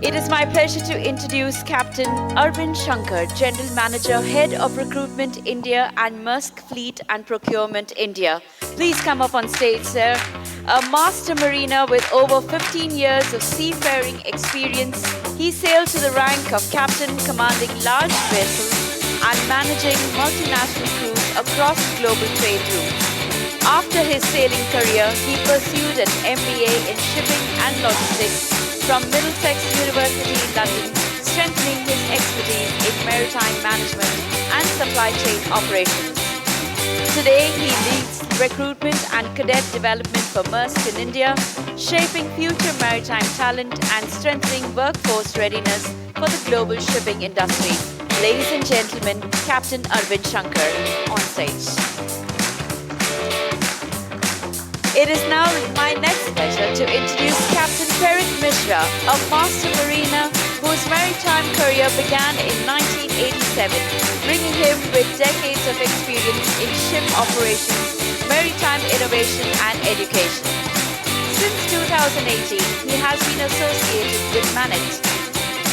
It is my pleasure to introduce Captain Arvind Shankar, General Manager, Head of Recruitment India and Maersk Fleet and Procurement India. Please come up on stage, sir. A master mariner with over 15 years of seafaring experience, he sailed to the rank of captain, commanding large vessels and managing multinational crews across global trade routes. After his sailing career, he pursued an MBA in shipping and logistics from Middlesex University, London, strengthening his expertise in maritime management and supply chain operations. Today, he leads recruitment and cadet development for Maersk in India, shaping future maritime talent and strengthening workforce readiness for the global shipping industry. Ladies and gentlemen, Captain Arvind Shankar on stage. It is now my next pleasure to introduce Captain Prerit Misra, a master mariner whose maritime career began in 1987, bringing him with decades of experience in ship operations, maritime innovation and education. Since 2018, he has been associated with MANET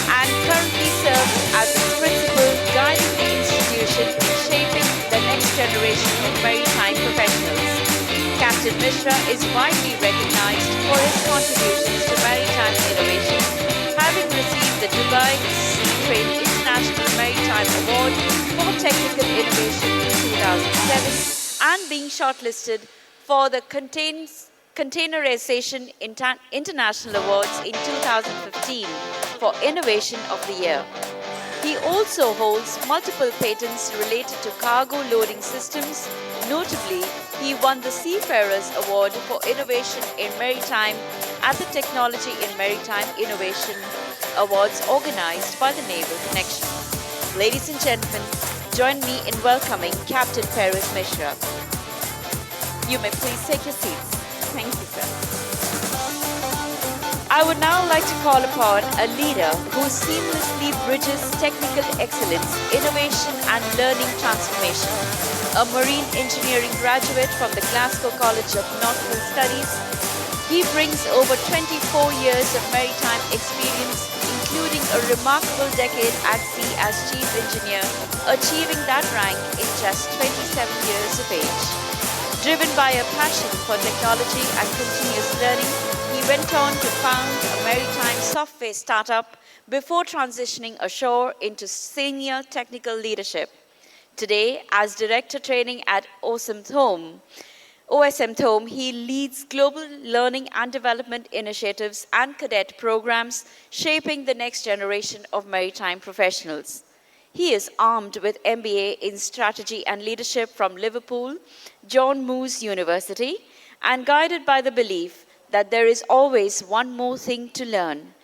and currently serves as its principal, guiding the institution in shaping the next generation of maritime professionals. Captain Misra is widely recognized for his contributions to maritime innovation, having received the Dubai Seatrade International Maritime Award for Technical Innovation in 2007 and being shortlisted for the Containerization International Awards in 2015 for Innovation of the Year. He also holds multiple patents related to cargo loading systems. Notably, he won the Seafarers Award for Innovation in Maritime at the Technology in Maritime Innovation Awards organized by the Naval Connection. Ladies and gentlemen, join me in welcoming Captain Prerit Misra. You may please take your seats. Thank you, sir. I would now like to call upon a leader who seamlessly bridges technical excellence, innovation and learning transformation. A marine engineering graduate from the Glasgow College of Nautical Studies, he brings over 24 years of maritime experience, including a remarkable decade at sea as chief engineer, achieving that rank in just 27 years of age. Driven by a passion for technology and continuous learning, he went on to found a maritime software startup before transitioning ashore into senior technical leadership. Today, as Director Training at OSM Thome, he leads global learning and development initiatives and cadet programs, shaping the next generation of maritime professionals. He is armed with MBA in Strategy and Leadership from Liverpool, John Moores University, and guided by the belief that there is always one more thing to learn.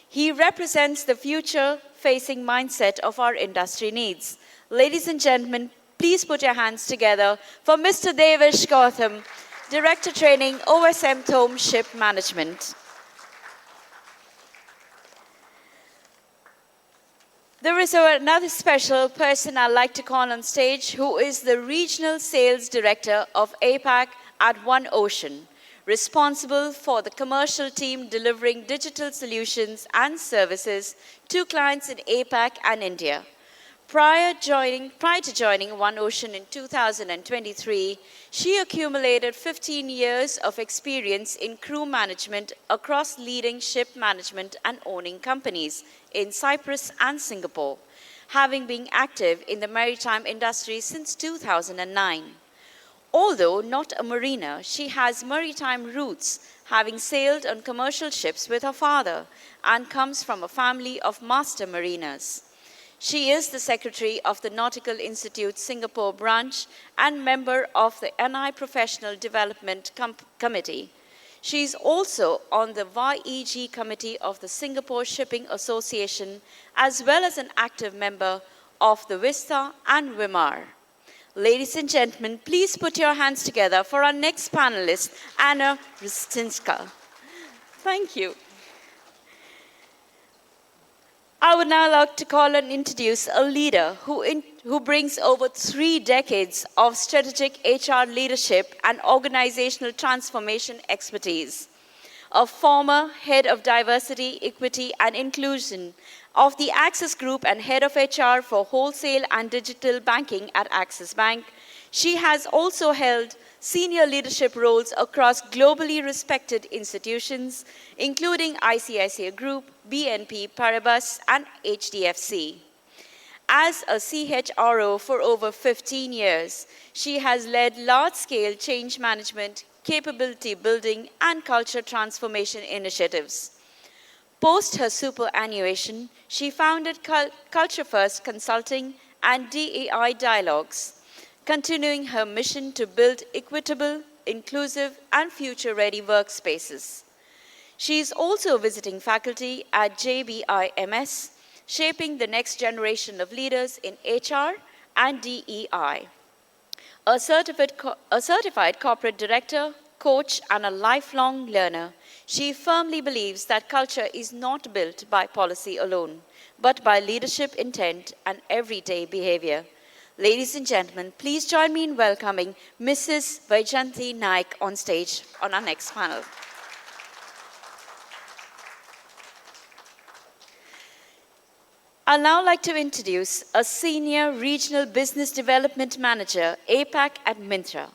He represents the future-facing mindset of our industry needs. Ladies and gentlemen, please put your hands together for Mr. Devesh Gautam, Director Training, OSM Thome Ship Management. There is another special person I'd like to call on stage, who is the Regional Sales Director of APAC at One Ocean, responsible for the commercial team delivering digital solutions and services to clients in APAC and India. Prior to joining One Ocean in 2023, she accumulated 15 years of experience in crew management across leading ship management and owning companies in Cyprus and Singapore, having been active in the maritime industry since 2009. Although not a mariner, she has maritime roots, having sailed on commercial ships with her father, and comes from a family of master mariners. She is the Secretary of the Nautical Institute Singapore branch and member of the NI Professional Development Committee. She is also on the YEG Committee of the Singapore Shipping Association, as well as an active member of the WISTA and WIMAR. Ladies and gentlemen, please put your hands together for our next panelist, Anna Ruszczyńska. Thank you. I would now like to call and introduce a leader who brings over 3 decades of strategic HR leadership and organizational transformation expertise. a former head of diversity, equity, and inclusion of the Axis Group and head of HR for wholesale and digital banking at Axis Bank. She has also held senior leadership roles across globally respected institutions, including ICICI Group, BNP Paribas, and HDFC. As a CHRO for over 15 years, she has led large-scale change management, capability building, and culture transformation initiatives. Post her superannuation, she founded Culture First Consulting and DEI Dialogues, continuing her mission to build equitable, inclusive, and future-ready workspaces. She is also visiting faculty at JBIMS, shaping the next generation of leaders in HR and DEI. A certified corporate director, coach, and a lifelong learner, she firmly believes that culture is not built by policy alone, but by leadership intent and everyday behavior. Ladies and gentlemen, please join me in welcoming Mrs. Vaijayanti Naik on stage on our next panel. I'd now like to introduce a Senior Regional Business Development Manager, APAC at Myntra.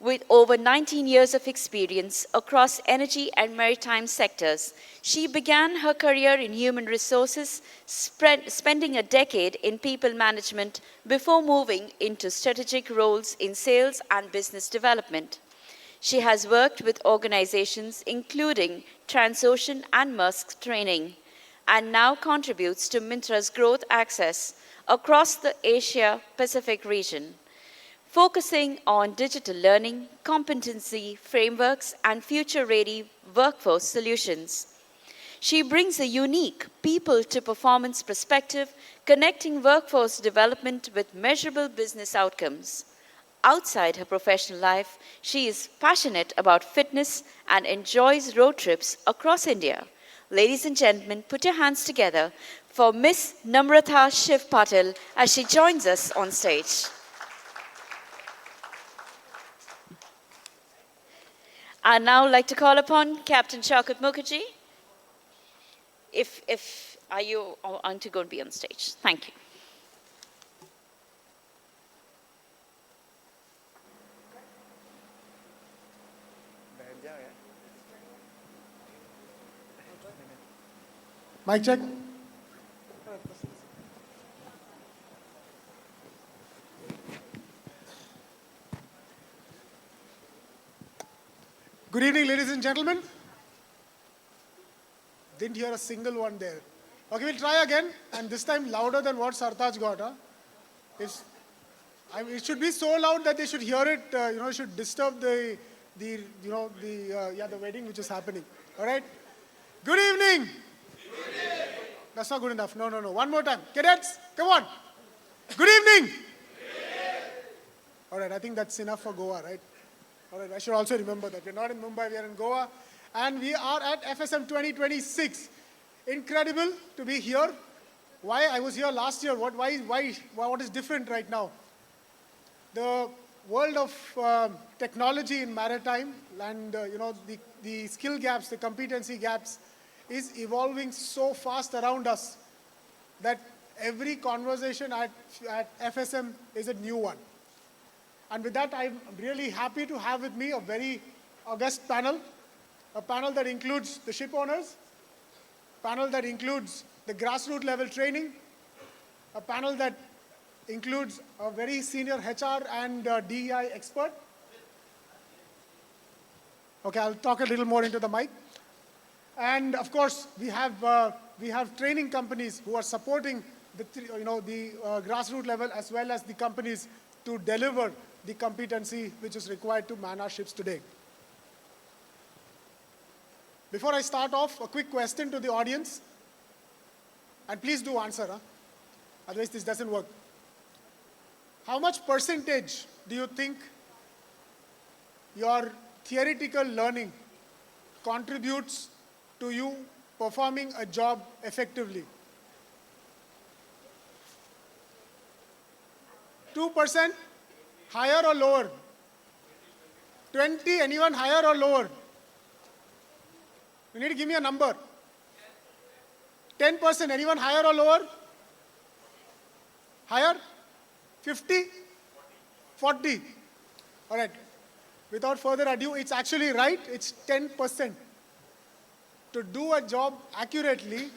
With over 19 years of experience across energy and maritime sectors, she began her career in human resources, spending a decade in people management before moving into strategic roles in sales and business development. She has worked with organizations including Transocean and Maersk Training, and now contributes to Myntra's growth access across the Asia-Pacific region, focusing on digital learning, competency frameworks, and future-ready workforce solutions. She brings a unique people-to-performance perspective, connecting workforce development with measurable business outcomes. Outside her professional life, she is passionate about fitness and enjoys road trips across India. Ladies and gentlemen, put your hands together for Miss Namrata Patil as she joins us on stage. I'd now like to call upon Captain Shaukat Mukherjee. Are you going to be on stage? Thank you. Mic check. Good evening, ladies and gentlemen. Didn't hear a single one there. Okay, we'll try again, and this time louder than what Sartaj got. Huh? It should be so loud that they should hear it. It should disturb the wedding which is happening. All right. Good evening. That's not good enough. No. One more time. Cadets, come on. Good evening. All right, I think that's enough for Goa, right? All right, I should also remember that. We're not in Mumbai, we are in Goa. And we are at FSM 2026. Incredible to be here. Why? I was here last year. What is different right now? The world of technology in maritime and the skill gaps, the competency gaps is evolving so fast around us that every conversation at FSM is a new one. And with that, I'm really happy to have with me a very august panel, a panel that includes the ship owners, a panel that includes the grassroots level training, a panel that includes a very senior HR and DEI expert. Okay, I'll talk a little more into the mic. And of course, we have training companies who are supporting the grassroots level as well as the companies to deliver the competency which is required to man our ships today. Before I start off, a quick question to the audience, and please do answer, otherwise this doesn't work. How much percentage do you think your theoretical learning contributes to you performing a job effectively? 2%? Higher or lower? 20? Anyone higher or lower? You need to give me a number. 10%. Anyone higher or lower? Higher? 50? 40. All right. Without further ado, it's actually right. It's 10%. To do a job accurately,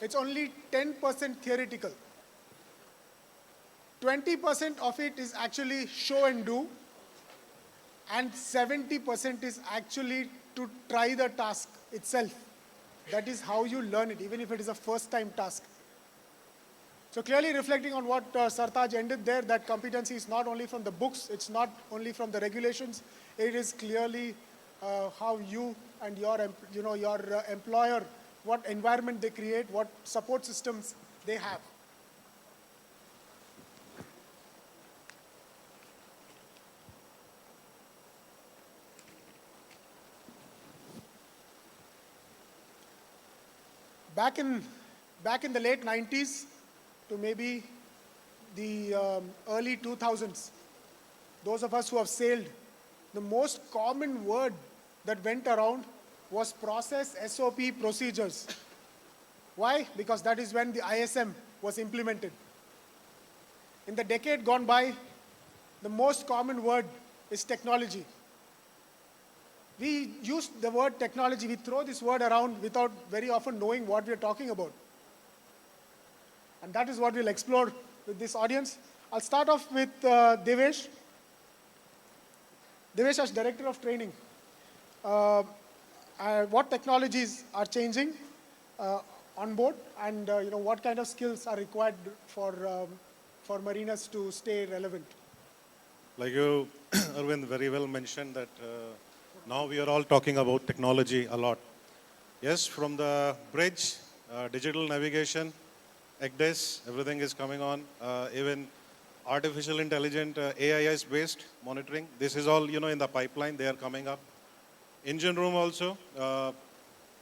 it's only 10% theoretical. 20% of it is actually show and do, and 70% is actually to try the task itself. That is how you learn it, even if it is a first-time task. So clearly reflecting on what Sartaj ended there, that competency is not only from the books, it's not only from the regulations, it is clearly how you and your employer, what environment they create, what support systems they have. Back in the late 90s to maybe the early 2000s, those of us who have sailed, the most common word that went around was process, SOP, procedures. Why? Because that is when the ISM was implemented. In the decade gone by, the most common word is technology. We use the word technology, we throw this word around without very often knowing what we are talking about. And that is what we'll explore with this audience. I'll start off with Devesh. Devesh as Director of Training. What technologies are changing on board, and what kind of skills are required for mariners to stay relevant? Like you, Arvind, very well mentioned that now we are all talking about technology a lot. Yes, from the bridge, digital navigation, ECDIS, everything is coming on. Even artificial intelligent AIS-based monitoring. This is all in the pipeline. They are coming up. Engine room also,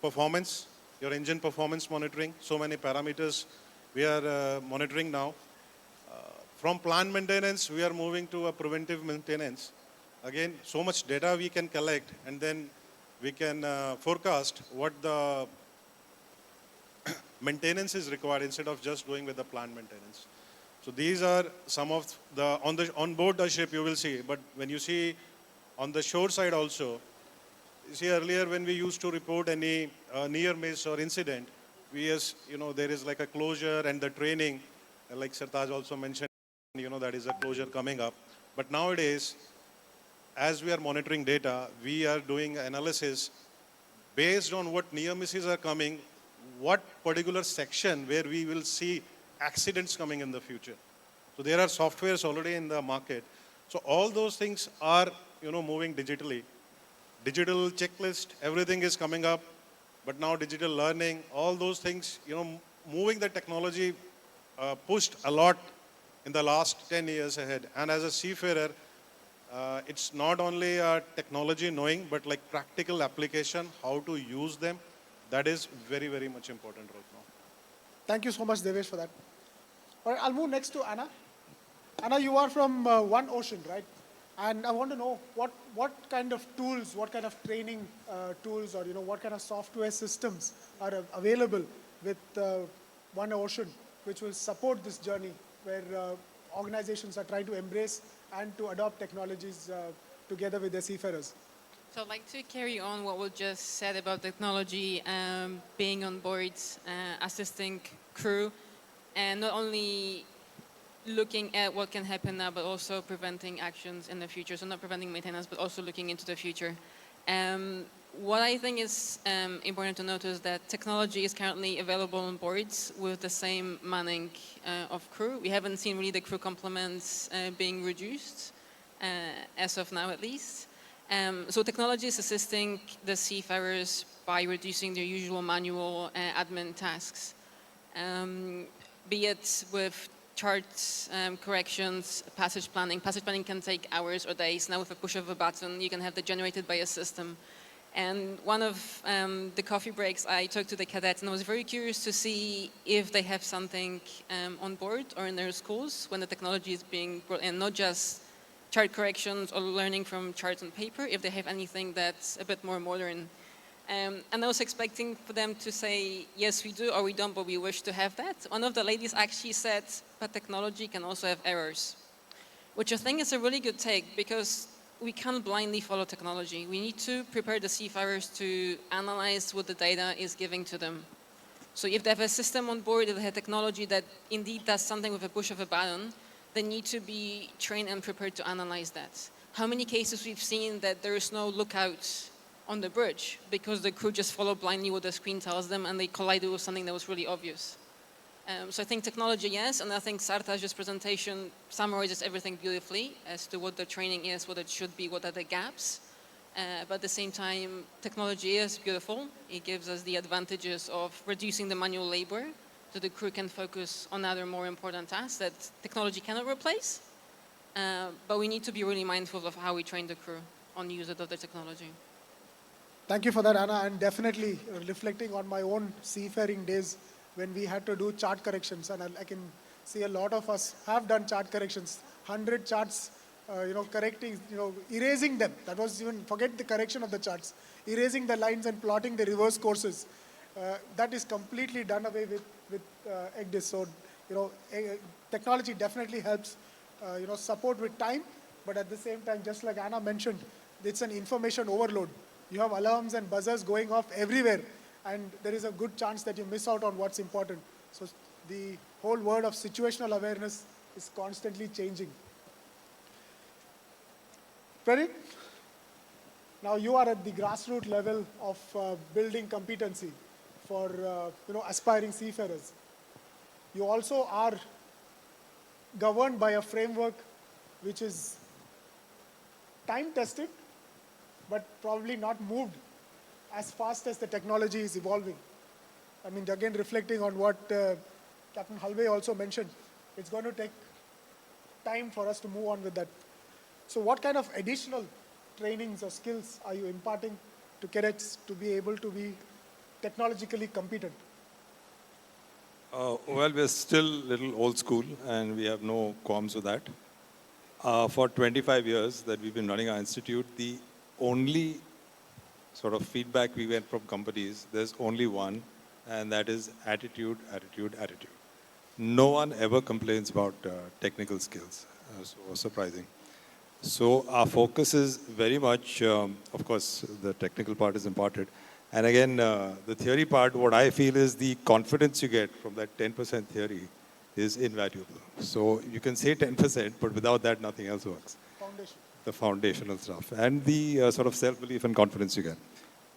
performance, your engine performance monitoring. So many parameters we are monitoring now. From plant maintenance, we are moving to a preventive maintenance. Again, so much data we can collect, and then we can forecast what the maintenance is required instead of just going with the plant maintenance. So these are some of on board the ship you will see, but when you see on the shore side also, you see earlier when we used to report any near miss or incident, there is like a closure and the training, like Sartaj also mentioned, that is a closure coming up. But nowadays, as we are monitoring data, we are doing analysis based on what near misses are coming, what particular section where we will see accidents coming in the future. So there are softwares already in the market. So all those things are, moving digitally. Digital checklist, everything is coming up, but now digital learning, all those things, moving the technology pushed a lot in the last 10 years ahead. And as a seafarer, it's not only technology knowing, but like practical application, how to use them. That is very, very much important right now. Thank you so much, Devesh, for that. All right, I'll move next to Anna. Anna, you are from One Ocean, right? And I want to know what kind of tools, what kind of training tools, or what kind of software systems are available with One Ocean, which will support this journey where organizations are trying to embrace and to adopt technologies together with their seafarers. So I'd like to carry on what was just said about technology, being on board, assisting crew, and not only looking at what can happen now, but also preventing actions in the future. So not preventing maintenance, but also looking into the future. What I think is important to note is that technology is currently available on boards with the same manning of crew. We haven't seen really the crew complements being reduced, as of now at least. So technology is assisting the seafarers by reducing their usual manual admin tasks, be it with charts, corrections, passage planning. Passage planning can take hours or days. Now with a push of a button, you can have that generated by a system. And one of the coffee breaks, I talked to the cadets, and I was very curious to see if they have something on board or in their schools when the technology is being brought in, not just chart corrections or learning from charts on paper, if they have anything that's a bit more modern. And I was expecting for them to say, yes, we do, or we don't, but we wish to have that. One of the ladies actually said, but technology can also have errors, which I think is a really good take, because we can't blindly follow technology. We need to prepare the seafarers to analyze what the data is giving to them. So if they have a system on board that has technology that indeed does something with a push of a button, they need to be trained and prepared to analyze that. How many cases we've seen that there is no lookout on the bridge because the crew just follow blindly what the screen tells them and they collided with something that was really obvious. So I think technology, yes, and I think Sartaj's presentation summarizes everything beautifully as to what the training is, what it should be, what are the gaps. But at the same time, technology is beautiful. It gives us the advantages of reducing the manual labor so the crew can focus on other more important tasks that technology cannot replace. But we need to be really mindful of how we train the crew on usage of the technology. Thank you for that, Anna, and definitely reflecting on my own seafaring days when we had to do chart corrections, and I can see a lot of us have done chart corrections, 100 charts, correcting, erasing them. That was even, forget the correction of the charts, erasing the lines and plotting the reverse courses. That is completely done away with EGDIS. So, technology definitely helps, support with time, but at the same time, just like Anna mentioned, it's an information overload. You have alarms and buzzers going off everywhere, and there is a good chance that you miss out on what's important. So the whole world of situational awareness is constantly changing. Prerit, now you are at the grassroots level of building competency for aspiring seafarers. You also are governed by a framework which is time-tested, but probably not moved as fast as the technology is evolving. I mean, again, reflecting on what Captain Halve also mentioned, it's going to take time for us to move on with that. So what kind of additional trainings or skills are you imparting to cadets to be able to be technologically competent? Well, we're still a little old school, and we have no qualms with that. For 25 years that we've been running our institute, the only sort of feedback we get from companies, there's only one, and that is attitude, attitude, attitude. No one ever complains about technical skills. So surprising. So our focus is very much, of course, the technical part is imparted. And again, the theory part, what I feel is the confidence you get from that 10% theory is invaluable. So you can say 10%, but without that, nothing else works. Foundation. The foundational stuff. And the sort of self-belief and confidence you get.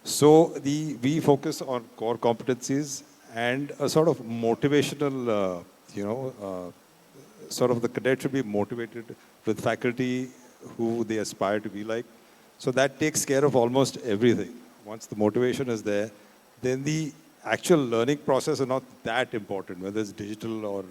So we focus on core competencies and a sort of motivational, sort of the cadet should be motivated with faculty who they aspire to be like. So that takes care of almost everything. Once the motivation is there, then the actual learning process is not that important, whether it's digital or,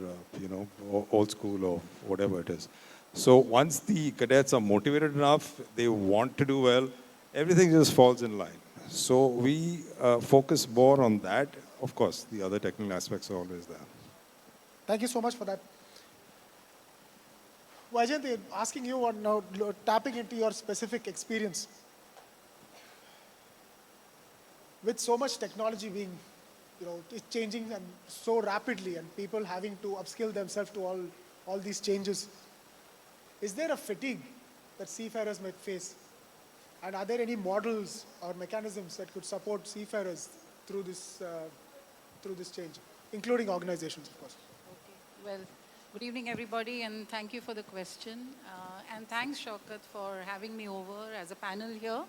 or old school or whatever it is. So once the cadets are motivated enough, they want to do well, everything just falls in line. So we focus more on that. Of course, the other technical aspects are always there. Thank you so much for that. Vaijayanti, asking you on now, tapping into your specific experience. With so much technology being, it's changing and so rapidly, and people having to upskill themselves to all these changes, is there a fatigue that seafarers may face? And are there any models or mechanisms that could support seafarers through this change, including organizations, of course? Okay. Well, good evening, everybody, and thank you for the question. And thanks, Shaukat, for having me over as a panel here.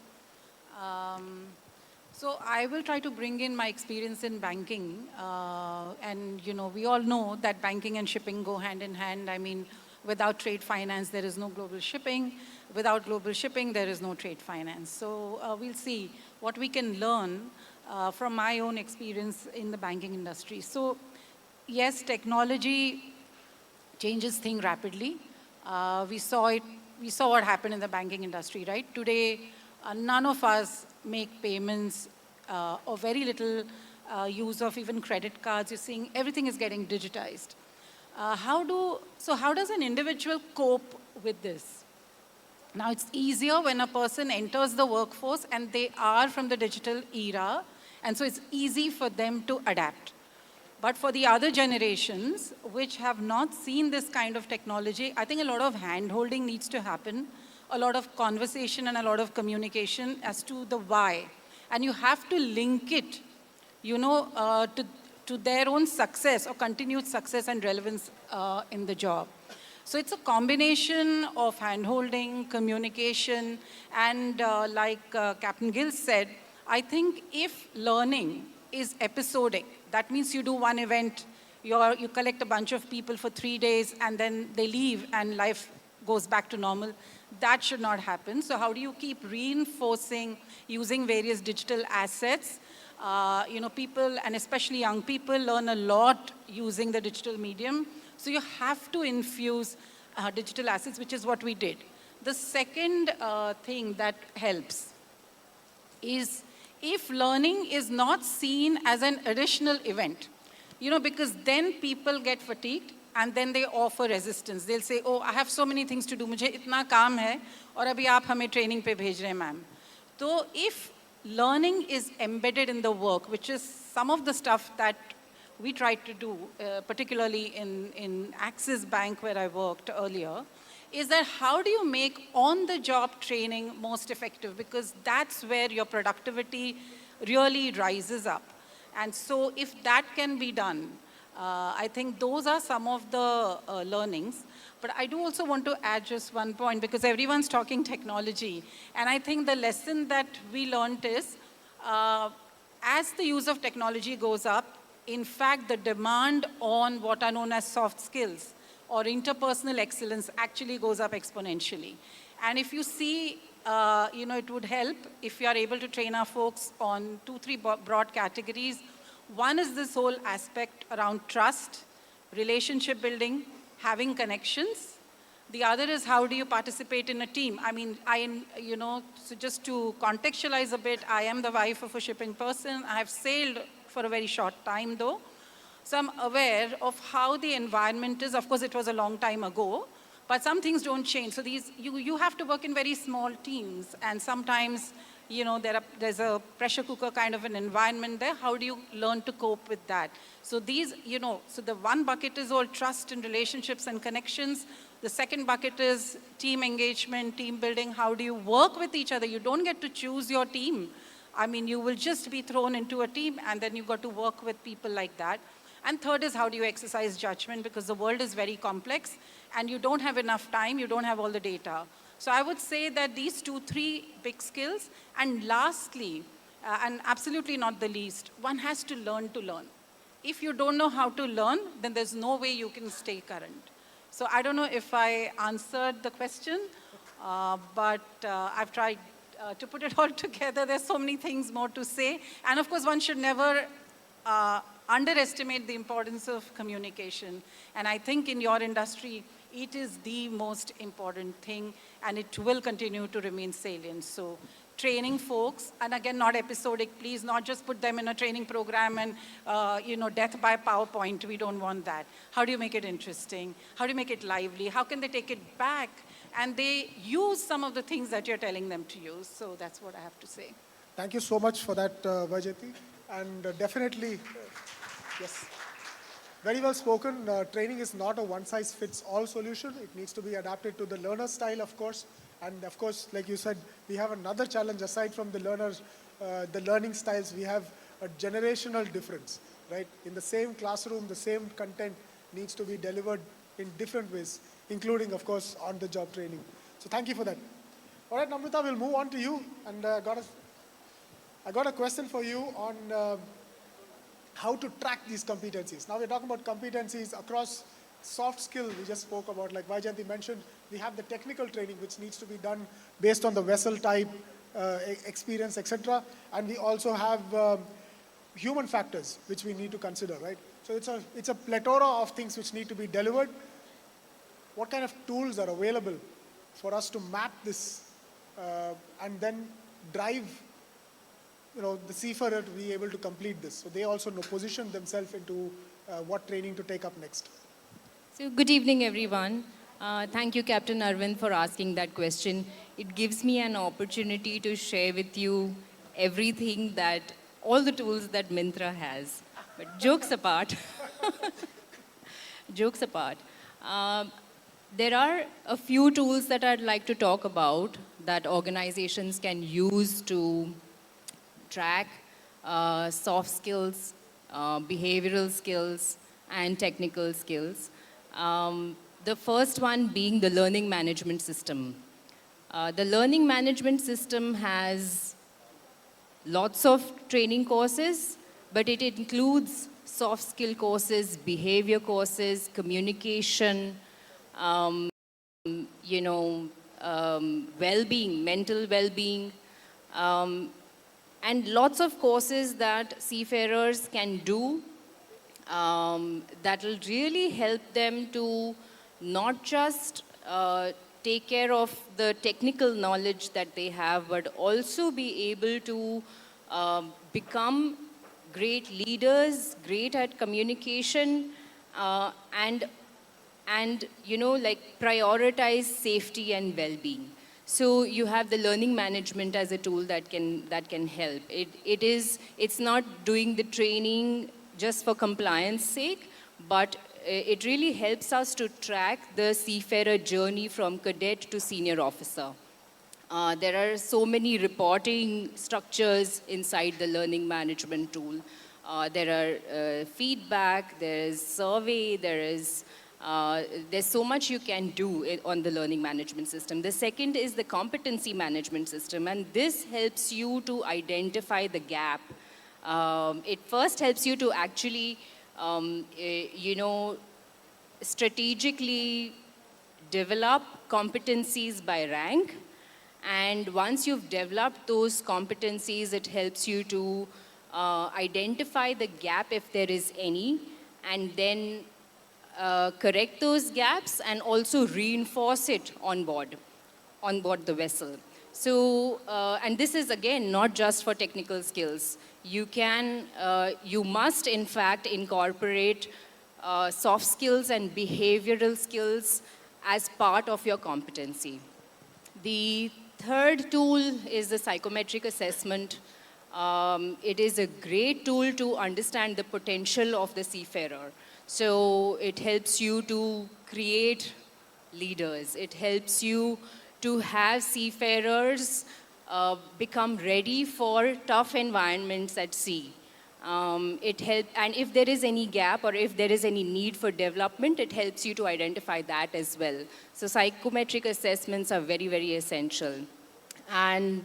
So I will try to bring in my experience in banking. And, we all know that banking and shipping go hand in hand. I mean, without trade finance, there is no global shipping. Without global shipping, there is no trade finance. So we'll see what we can learn from my own experience in the banking industry. So yes, technology changes things rapidly. We saw what happened in the banking industry, right? Today, none of us make payments or very little use of even credit cards. You're seeing everything is getting digitized. How does an individual cope with this? Now, it's easier when a person enters the workforce and they are from the digital era, and so it's easy for them to adapt. But for the other generations, which have not seen this kind of technology, I think a lot of hand-holding needs to happen, a lot of conversation and a lot of communication as to the why. And you have to link it, to their own success or continued success and relevance in the job. So it's a combination of hand-holding, communication, and like Captain Gill said, I think if learning is episodic, that means you do one event, you collect a bunch of people for 3 days, and then they leave and life goes back to normal. That should not happen. So how do you keep reinforcing using various digital assets? People, and especially young people, learn a lot using the digital medium. So you have to infuse digital assets, which is what we did. The second thing that helps is if learning is not seen as an additional event, because then people get fatigued and then they offer resistance. They'll say, oh, I have so many things to do, mujhe itna kaam hai, aur abhi aap hame training pe bhej rahe hain, ma'am. So if learning is embedded in the work, which is some of the stuff that we tried to do, particularly in Axis Bank where I worked earlier, is that how do you make on-the-job training most effective? Because that's where your productivity really rises up. And so if that can be done, I think those are some of the learnings. But I do also want to add just one point, because everyone's talking technology. And I think the lesson that we learned is, as the use of technology goes up, in fact, the demand on what are known as soft skills or interpersonal excellence actually goes up exponentially. And if you see, it would help if you are able to train our folks on 2-3 broad categories. One is this whole aspect around trust, relationship building, having connections. The other is how do you participate in a team? I mean, so just to contextualize a bit, I am the wife of a shipping person. I have sailed for a very short time though. So I'm aware of how the environment is. Of course, it was a long time ago, but some things don't change. So you have to work in very small teams, and sometimes, there's a pressure cooker kind of an environment there. How do you learn to cope with that? So so the one bucket is all trust and relationships and connections. The second bucket is team engagement, team building. How do you work with each other? You don't get to choose your team. I mean, you will just be thrown into a team, and then you got to work with people like that. And third is how do you exercise judgment, because the world is very complex and you don't have enough time, you don't have all the data. So I would say that these 2-3 big skills. And lastly, and absolutely not the least, one has to learn to learn. If you don't know how to learn, then there's no way you can stay current. So I don't know if I answered the question, but I've tried to put it all together. There's so many things more to say. And of course, one should never underestimate the importance of communication. And I think in your industry, it is the most important thing, and it will continue to remain salient. So training folks, and again, not episodic, please, not just put them in a training program and, death by PowerPoint. We don't want that. How do you make it interesting? How do you make it lively? How can they take it back? And they use some of the things that you're telling them to use. So that's what I have to say. Thank you so much for that, Vaijayanti. And definitely, yes, very well spoken. Training is not a one-size-fits-all solution. It needs to be adapted to the learner style, of course. And of course, like you said, we have another challenge aside from the learners, the learning styles. We have a generational difference, right? In the same classroom, the same content needs to be delivered in different ways, including, of course, on-the-job training. So thank you for that. All right, Namrata, we'll move on to you. And I got a question for you on how to track these competencies. Now we're talking about competencies across soft skill we just spoke about. Like Vaijayanti mentioned, we have the technical training which needs to be done based on the vessel type, experience, etc. And we also have human factors which we need to consider, right? So it's a plethora of things which need to be delivered. What kind of tools are available for us to map this and then drive the seafarer to be able to complete this? So they also position themselves into what training to take up next. So good evening, everyone. Thank you, Captain Arvind, for asking that question. It gives me an opportunity to share with you everything that, all the tools that Myntra has. But jokes apart, jokes apart, um, there are a few tools that I'd like to talk about that organizations can use to track soft skills, behavioral skills, and technical skills. The first one being the learning management system. The learning management system has lots of training courses, but it includes soft skill courses, behavior courses, communication, um, well-being, mental well-being, um, and lots of courses that seafarers can do that will really help them to not just take care of the technical knowledge that they have, but also be able to become great leaders, great at communication, and prioritize safety and well-being. So you have the learning management as a tool that can help. It's not doing the training just for compliance sake, but it really helps us to track the seafarer journey from cadet to senior officer. There are so many reporting structures inside the learning management tool. There are feedback, there is survey, there's so much you can do on the learning management system. The second is the competency management system, and this helps you to identify the gap. It first helps you to actually, strategically develop competencies by rank. And once you've developed those competencies, it helps you to identify the gap if there is any, and then correct those gaps and also reinforce it on board the vessel. So, and this is again not just for technical skills. You must in fact incorporate soft skills and behavioral skills as part of your competency. The third tool is the psychometric assessment. It is a great tool to understand the potential of the seafarer. So it helps you to create leaders. It helps you to have seafarers become ready for tough environments at sea. And if there is any gap or if there is any need for development, it helps you to identify that as well. So psychometric assessments are very, very essential. And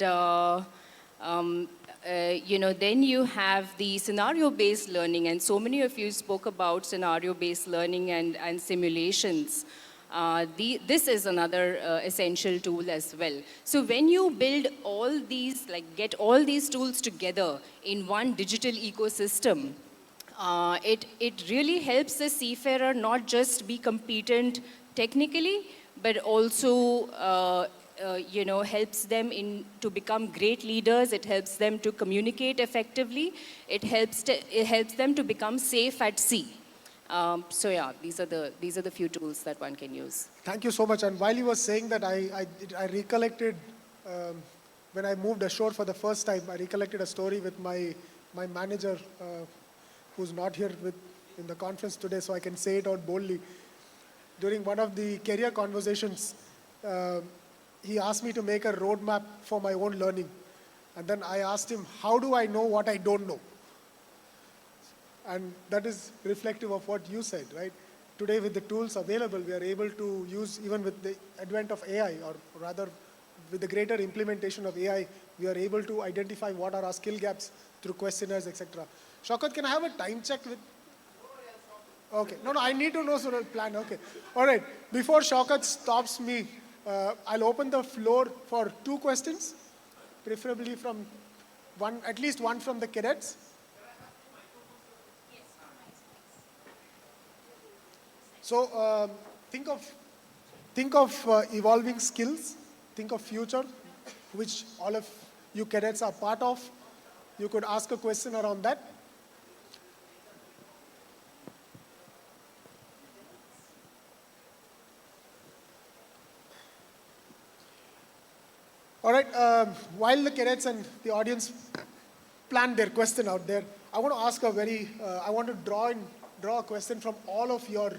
then you have the scenario-based learning, and so many of you spoke about scenario-based learning and simulations. This is another essential tool as well. So when you build all these, get all these tools together in one digital ecosystem, it really helps the seafarer not just be competent technically, but also helps them to become great leaders. It helps them to communicate effectively. It helps them to become safe at sea. So yeah, these are the few tools that one can use. Thank you so much. And while you were saying that, I recollected when I moved ashore for the first time. I recollected a story with my manager, who's not here in the conference today, so I can say it out boldly. During one of the career conversations, he asked me to make a roadmap for my own learning. And then I asked him, how do I know what I don't know? And that is reflective of what you said, right? Today, with the tools available, we are able to use, even with the advent of AI, or rather with the greater implementation of AI, we are able to identify what are our skill gaps through questionnaires, etc. Shaukat, can I have a time check with? Okay. No, I need to know sort of plan. Okay. All right. Before Shaukat stops me, I'll open the floor for 2 questions, preferably from at least one from the cadets. So think of evolving skills, think of future, which all of you cadets are part of. You could ask a question around that. All right, while the cadets and the audience plan their question out there, I want to ask I want to draw a question from all of your,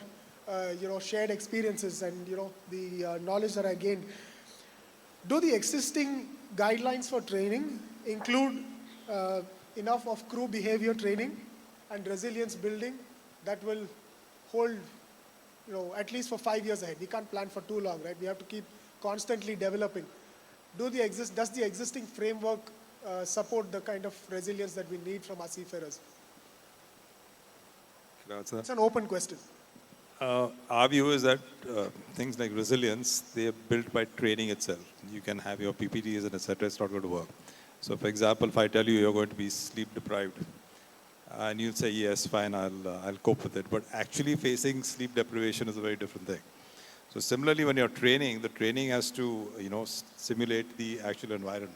shared experiences and, the knowledge that I gained. Do the existing guidelines for training include enough of crew behavior training and resilience building that will hold, at least for 5 years ahead? We can't plan for too long, right? We have to keep constantly developing. Does the existing framework support the kind of resilience that we need from our seafarers? Can I answer It's an open question. that? Our view is that things like resilience, they are built by training itself. You can have your PPTs and etc. It's not going to work. So, for example, if I tell you you're going to be sleep deprived, and you'll say, yes, fine, I'll cope with it. But actually facing sleep deprivation is a very different thing. So similarly, when you're training, the training has to, simulate the actual environment.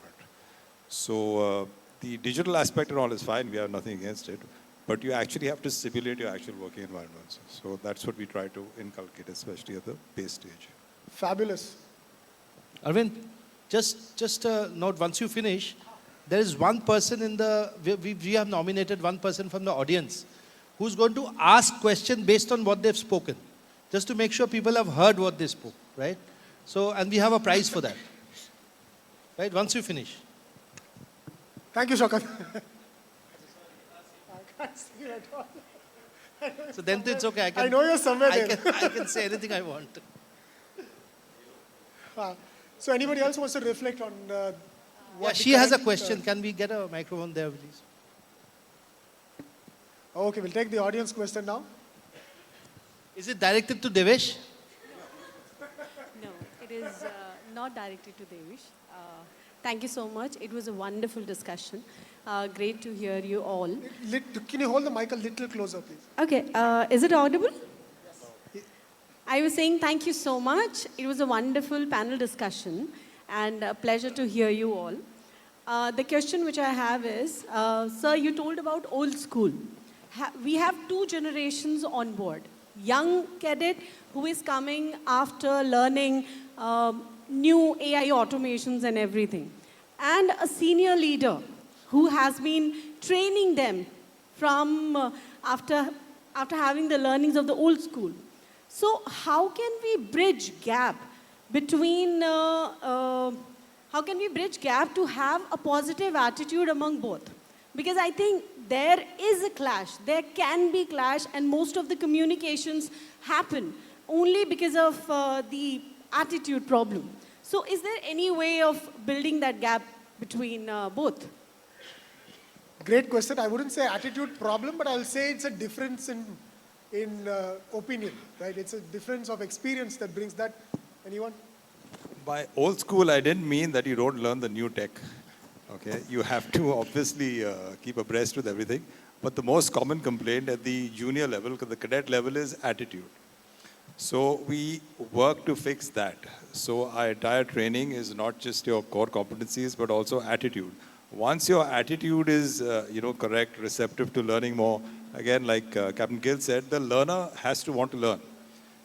So the digital aspect and all is fine. We have nothing against it. But you actually have to simulate your actual working environments. So that's what we try to inculcate, especially at the base stage. Fabulous. Arvind, just a note, once you finish, there is one person we have nominated one person from the audience who's going to ask questions based on what they've spoken, just to make sure people have heard what they spoke, right? So, and we have a prize for that, right? Once you finish. Thank you, Shaukat. I can't see you at all. So then it's okay. I know you're somewhere there. I can say anything I want. So anybody else wants to reflect on what Yeah, she has a question. Can we get a microphone there, please? Okay, we'll take the audience question now. Is it directed to Devesh? No, it is not directed to Devesh. Thank you so much. It was a wonderful discussion. Great to hear you all. Can you hold the mic a little closer, please? Okay, is it audible? Yes. I was saying thank you so much. It was a wonderful panel discussion and a pleasure to hear you all. The question which I have is, sir, you told about old school. We have two generations on board. Young cadet who is coming after learning new AI automations and everything. And a senior leader who has been training them from after having the learnings of the old school. So how can we bridge gap between, how can we bridge gap to have a positive attitude among both? Because I think there is a clash, there can be clash, and most of the communications happen only because of the attitude problem. So is there any way of building that gap between both? Great question. I wouldn't say attitude problem, but I'll say it's a difference in opinion, right? It's a difference of experience that brings that. Anyone? By old school, I didn't mean that you don't learn the new tech. Okay, you have to obviously keep abreast with everything. But the most common complaint at the junior level, the cadet level, is attitude. So we work to fix that. So our entire training is not just your core competencies, but also attitude. Once your attitude is, correct, receptive to learning more, again, like Captain Gill said, the learner has to want to learn.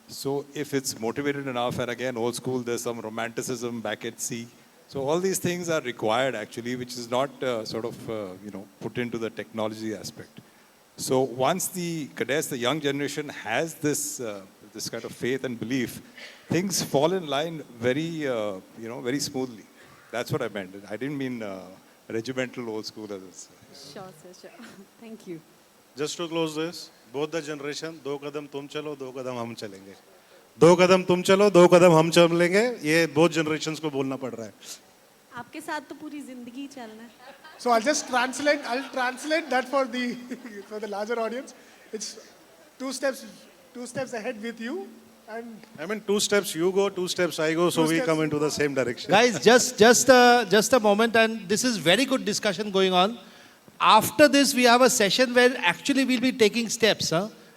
So if it's motivated enough, and again, old school, there's some romanticism back at sea. So all these things are required actually, which is not put into the technology aspect. So once the cadets, the young generation has this kind of faith and belief, things fall in line very, very smoothly. That's what I meant. I didn't mean regimental old school as Sure, sir, sure. Thank you. Just to close this, both the generation, 2 kadam tum chalo, 2 kadam hum chalenge. 2 kadam tum chalo, 2 kadam hum chalenge. ये both generations को बोलना पड़ रहा है. आपके साथ तो पूरी जिंदगी चलना है. So I'll translate that for the larger audience. It's two steps ahead with you, and I mean, 2 steps you go, 2 steps I go, so we come into the same direction. Guys, just a moment, and this is very good discussion going on. After this, we have a session where actually we'll be taking steps,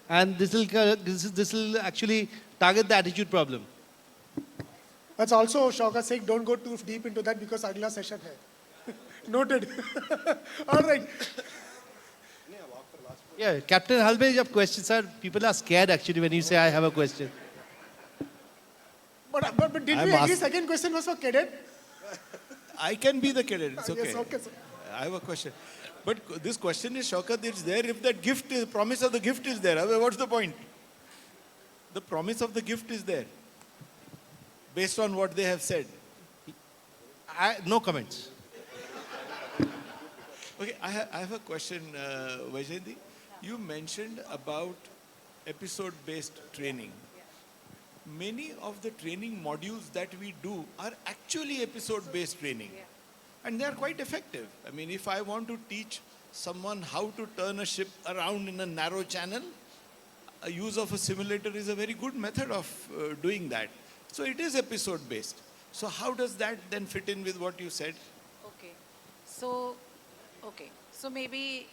and this will actually target the attitude problem. that's also Shaukat saying don't go too deep into that because agla session hai. Noted. All right. Yeah, Captain Halbe, you have questions, sir. People are scared actually when you say I have a question. But did we agree second question was for cadet? I can be the cadet. It's okay. Yes, okay, sir. I have a question. But this question is, Shaukat, it's there if that gift is, promise of the gift is there. What's the point? The promise of the gift is there. Based on what they have said. No comments. Okay, I have a question, Vaijayanti. You mentioned about episode-based training. Many of the training modules that we do are actually episode-based training. And they are quite effective. I mean, if I want to teach someone how to turn a ship around in a narrow channel, a use of a simulator is a very good method of doing that. So it is episode-based. So how does that then fit in with what you said? Okay. So maybe,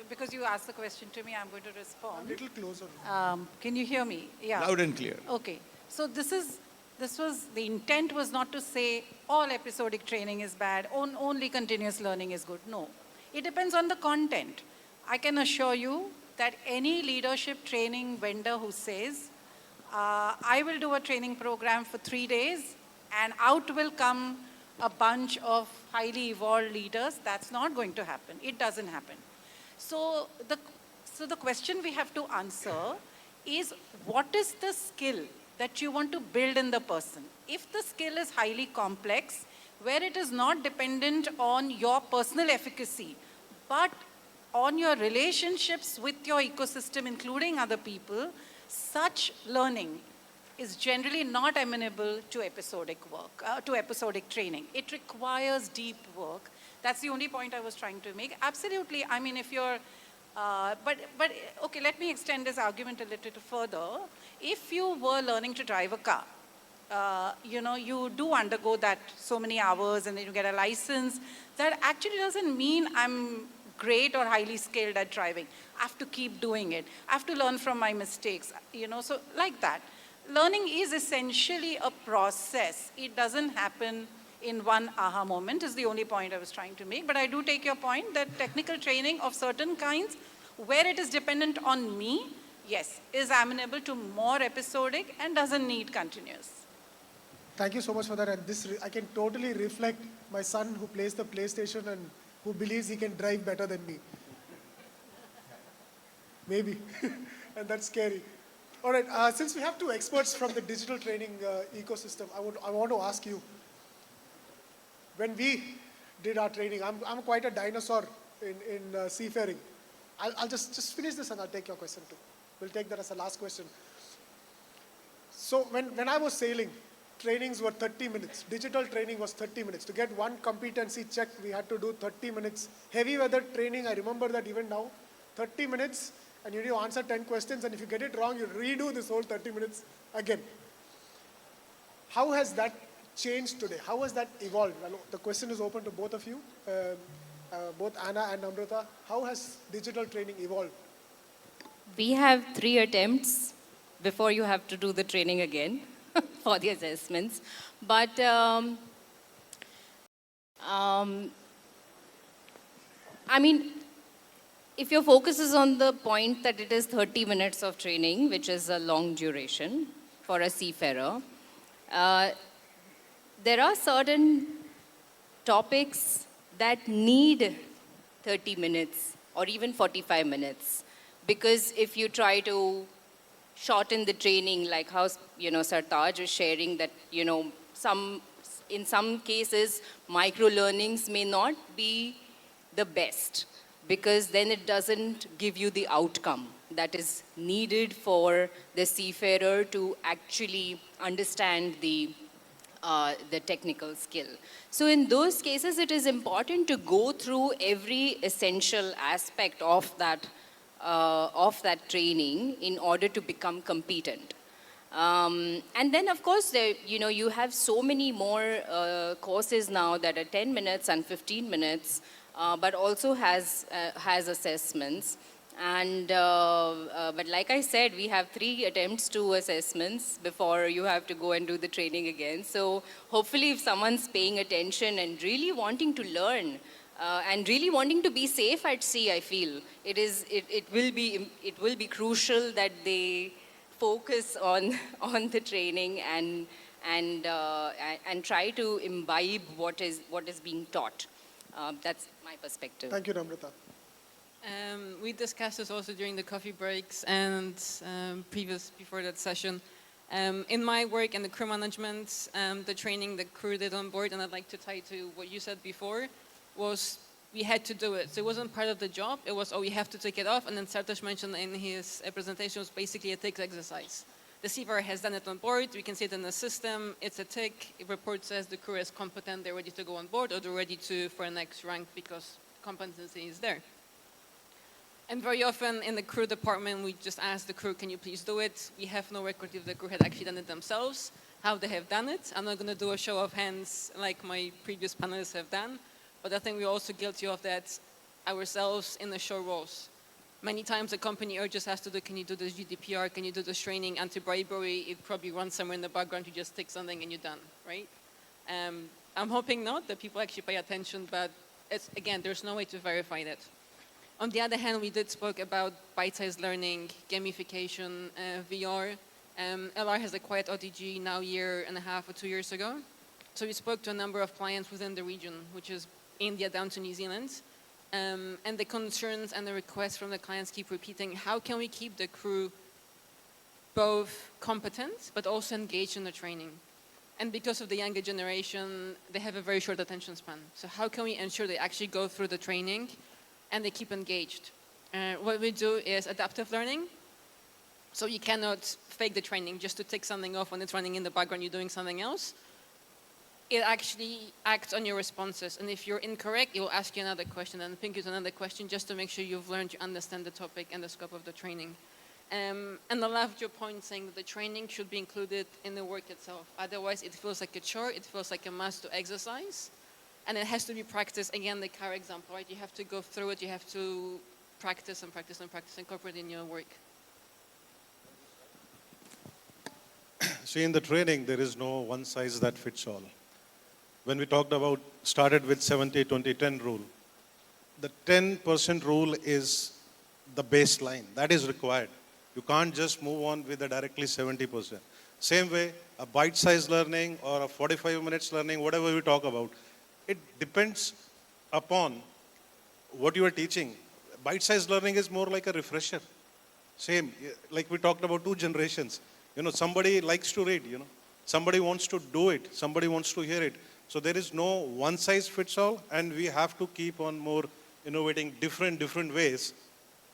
because you asked the question to me, I'm going to respond. A little closer. Can you hear me? Yeah. Loud and clear. Okay. So the intent was not to say all episodic training is bad, only continuous learning is good. No. It depends on the content. I can assure you that any leadership training vendor who says, I will do a training program for 3 days and out will come a bunch of highly evolved leaders, that's not going to happen. It doesn't happen. So the question we have to answer is, what is the skill that you want to build in the person? If the skill is highly complex, where it is not dependent on your personal efficacy, but on your relationships with your ecosystem, including other people, such learning is generally not amenable to episodic work, to episodic training. It requires deep work. That's the only point I was trying to make. Absolutely, I mean, if you're, but okay, let me extend this argument a little further. If you were learning to drive a car, you do undergo that so many hours and then you get a license. That actually doesn't mean I'm great or highly skilled at driving. I have to keep doing it. I have to learn from my mistakes, so like that. Learning is essentially a process. It doesn't happen in one aha moment, is the only point I was trying to make. But I do take your point that technical training of certain kinds, where it is dependent on me, yes, is amenable to more episodic and doesn't need continuous. Thank you so much for that. And this, I can totally reflect my son who plays the PlayStation and who believes he can drive better than me. Maybe. And that's scary. All right, since we have two experts from the digital training ecosystem, I want to ask you, when we did our training, I'm quite a dinosaur in seafaring. I'll just finish this and I'll take your question too. We'll take that as the last question. So when I was sailing, trainings were 30 minutes. Digital training was 30 minutes. To get one competency check, we had to do 30 minutes. Heavy weather training, I remember that even now, 30 minutes, and you need to answer 10 questions, and if you get it wrong, you redo this whole 30 minutes again. How has that changed today? How has that evolved? Well, the question is open to both of you, both Anna and Namrata. How has digital training evolved? We have 3 attempts before you have to do the training again for the assessments. But I mean, if your focus is on the point that it is 30 minutes of training, which is a long duration for a seafarer, there are certain topics that need 30 minutes or even 45 minutes. Because if you try to shorten the training, like how, Sartaj is sharing that, in some cases, micro-learnings may not be the best, because then it doesn't give you the outcome that is needed for the seafarer to actually understand the technical skill. So in those cases, it is important to go through every essential aspect of that training in order to become competent. And then, of course, you have so many more courses now that are 10 minutes and 15 minutes, but also has assessments. And but like I said, we have 3 attempts to assessments before you have to go and do the training again. So hopefully, if someone's paying attention and really wanting to learn, and really wanting to be safe at sea, I feel it will be crucial that they focus on the training and and try to imbibe what is being taught. That's my perspective. Thank you, Namrata. We discussed this also during the coffee breaks and before that session. In my work and the crew management, the training the crew did on board, and I'd like to tie to what you said before, was we had to do it. So it wasn't part of the job. It was, oh, we have to take it off. And then Sartosh mentioned in his presentation was basically a tick exercise. The seafarer has done it on board. We can see it in the system. It's a tick. A report says the crew is competent. They're ready to go on board, or they're ready for a next rank because competency is there. And very often in the crew department, we just ask the crew, can you please do it? We have no record if the crew had actually done it themselves, how they have done it. I'm not going to do a show of hands like my previous panelists have done, but I think we're also guilty of that ourselves in the show roles. Many times the company urges us to do, can you do this GDPR, can you do this training, anti-bribery, it probably runs somewhere in the background, you just tick something and you're done, right? I'm hoping not, that people actually pay attention, but it's, again, there's no way to verify that. On the other hand, we did spoke about bite-sized learning, gamification, VR. LR has acquired OTG now a year and a half or 2 years ago. So we spoke to a number of clients within the region, which is India down to New Zealand. And the concerns and the requests from the clients keep repeating, how can we keep the crew both competent, but also engaged in the training? And because of the younger generation, they have a very short attention span. So how can we ensure they actually go through the training and they keep engaged? What we do is adaptive learning. So you cannot fake the training just to take something off when it's running in the background, you're doing something else. It actually acts on your responses. And if you're incorrect, it will ask you another question and ping you to another question just to make sure you've learned, you understand the topic and the scope of the training. And I loved your point saying that the training should be included in the work itself. Otherwise, it feels like a chore, it feels like a must to exercise. And it has to be practiced. Again, the car example, right? You have to go through it, you have to practice and practice and practice, incorporate in your work. See, in the training, there is no one size that fits all. When we talked about, started with 70-20-10 rule, the 10% rule is the baseline. That is required. You can't just move on with a directly 70%. Same way, a bite-sized learning or a 45 minutes learning, whatever we talk about, it depends upon what you are teaching. Bite-sized learning is more like a refresher. Same, like we talked about 2 generations. You know, somebody likes to read, you know. Somebody wants to do it. Somebody wants to hear it. So there is no one size fits all, and we have to keep on more innovating different ways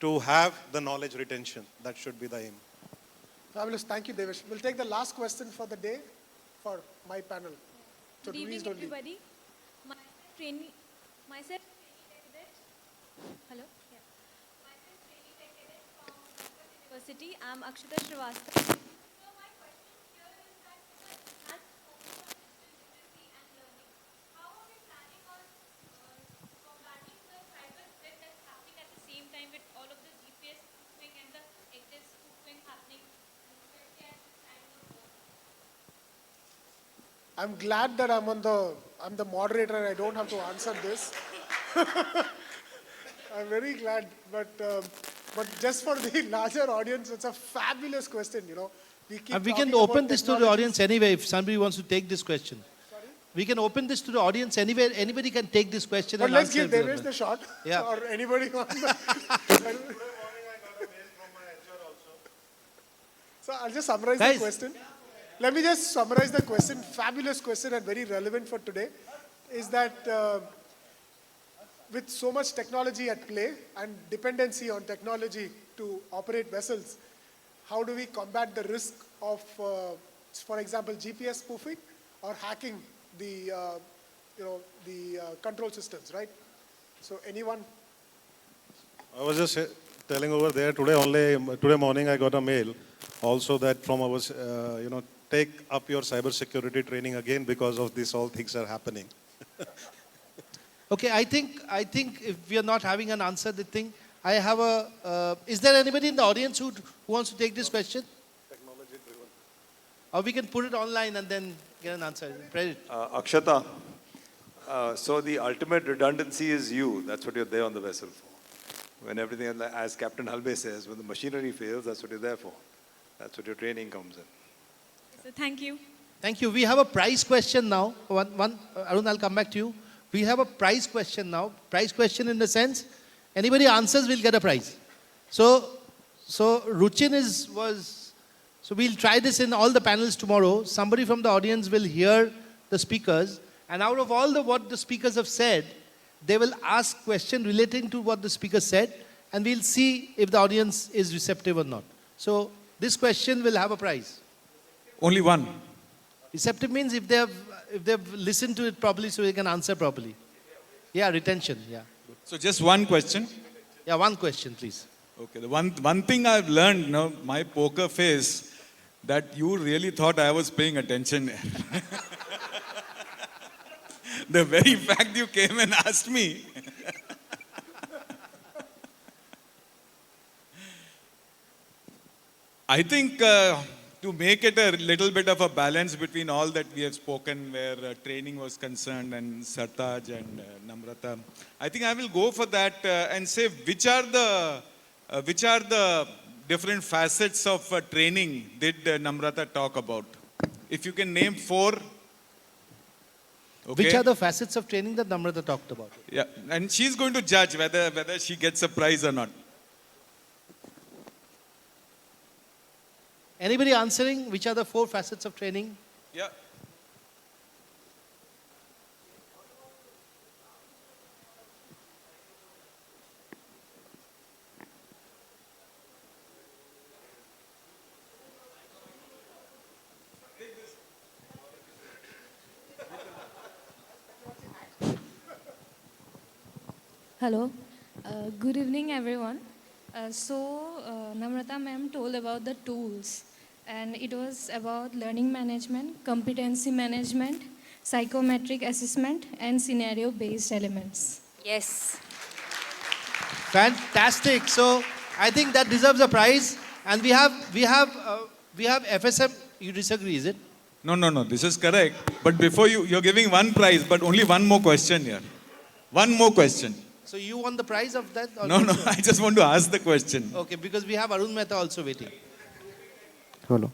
to have the knowledge retention. That should be the aim. Fabulous. Thank you, Devesh. We'll take the last question for the day for my panel. So Good evening, please don't leave. everybody. Myself, hello. Yeah. Myself, trainee tech cadet from University. I'm Akshita Srivastava. So my question here is that as focus on digital literacy and learning, how are we planning on combating the cyber threat that's happening at the same time with all of the GPS spoofing and the edges spoofing happening, especially at this time of work? I'm glad that I'm the moderator and I don't have to answer this. I'm very glad, but just for the larger audience, it's a fabulous question, you know. We can open this to the audience anyway if somebody wants to take this question. Sorry? We can open this to the audience anywhere. Anybody can take this question But and let's answer give it. Devesh the shot. Yeah. Or anybody on the... So I'll just summarize the question. Let me just summarize the question. Fabulous question and very relevant for today. Is that with so much technology at play and dependency on technology to operate vessels, how do we combat the risk of, for example, GPS spoofing or hacking the, control systems, right? So anyone? I was just telling over there today morning I got a mail also that from our, take up your cybersecurity training again because of this all things are happening. Okay, I think if we are not having an answer, the thing, I have a, is there anybody in the audience who wants to take this question? Technology driven. Or we can put it online and then get an answer. Prerit. Akshata, so the ultimate redundancy is you. That's what you're there on the vessel for. When everything, as Captain Halbe says, when the machinery fails, that's what you're there for. That's what your training comes in. So thank you. Thank you. We have a prize question now. Arun, I'll come back to you. We have a prize question now. Prize question in the sense, anybody answers will get a prize. So so we'll try this in all the panels tomorrow. Somebody from the audience will hear the speakers, and out of all what the speakers have said, they will ask question relating to what the speaker said, and we'll see if the audience is receptive or not. So this question will have a prize. Only one. Receptive means if they've listened to it properly so they can answer properly. Yeah, retention, yeah. So just one question. Yeah, one question, please. Okay, the one thing I've learned, my poker face, that you really thought I was paying attention. The very fact you came and asked me. I think to make it a little bit of a balance between all that we have spoken, where training was concerned, and Sartaj and Namrata, I think I will go for that and say which are the different facets of training did Namrata talk about? If you can name 4. Okay. Which are the facets of training that Namrata talked about? Yeah, and she's going to judge whether she gets a prize or not. Anybody answering? Which are the 4 facets of training? Yeah. Hello. Good evening, everyone. Namrata ma'am told about the tools, and it was about learning management, competency management, psychometric assessment, and scenario-based elements. Yes. Fantastic. So I think that deserves a prize. And we have FSM. You disagree, is it? No. This is correct. But before you're giving one prize, but only one more question here. One more question. So you want the prize of that? Or No. I just want to ask the question. Okay, because we have Arun Mehta also waiting. Hello.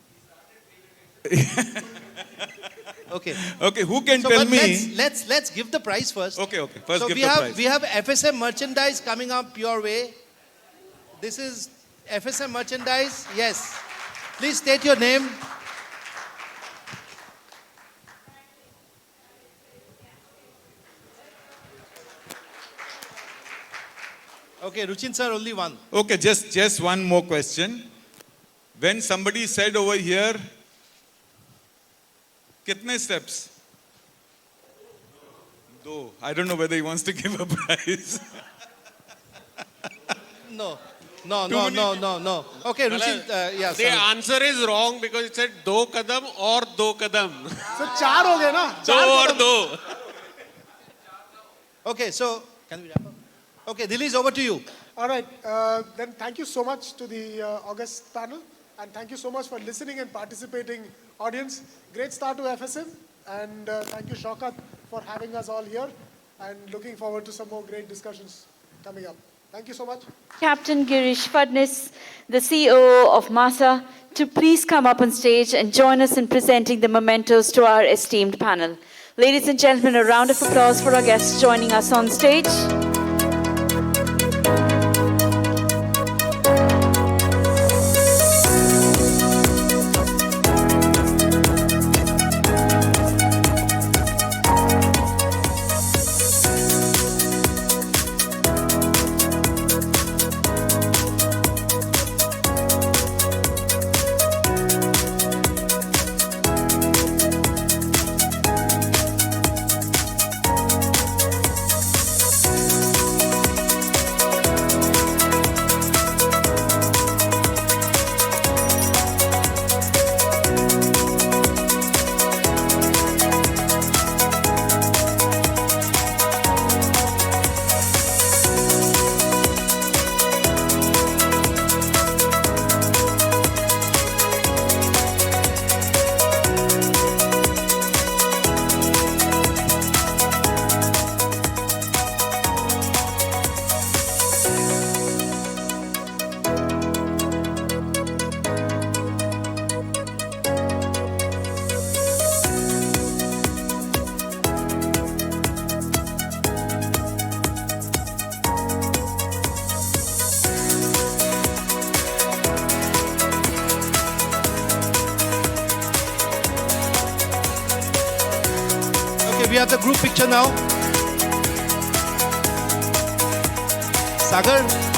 Okay. Okay, who can tell me? Let's give the prize first. Okay. First give the prize. We have FSM merchandise coming up your way. This is FSM merchandise. Yes. Please state your name. Okay, Ruchin sir, only one. Okay, just one more question. When somebody said over here, kitne steps? 2. I don't know whether he wants to give a prize. No. Okay, Ruchin, yeah. The answer is wrong because it said 2 kadam or 2 kadam. So 4 ho gaye na? 2 or 2. Okay, so can we wrap up? Okay, Dilli, is over to you. All right. Then thank you so much to the August panel. And thank you so much for listening and participating, audience. Great start to FSM. And thank you, Shaukat, for having us all here. And looking forward to some more great discussions coming up. Thank you so much. Captain Girish Fadnis, the CEO of MASA, to please come up on stage and join us in presenting the mementos to our esteemed panel. Ladies and gentlemen, a round of applause for our guests joining us on stage. we have the group picture now? Sagar?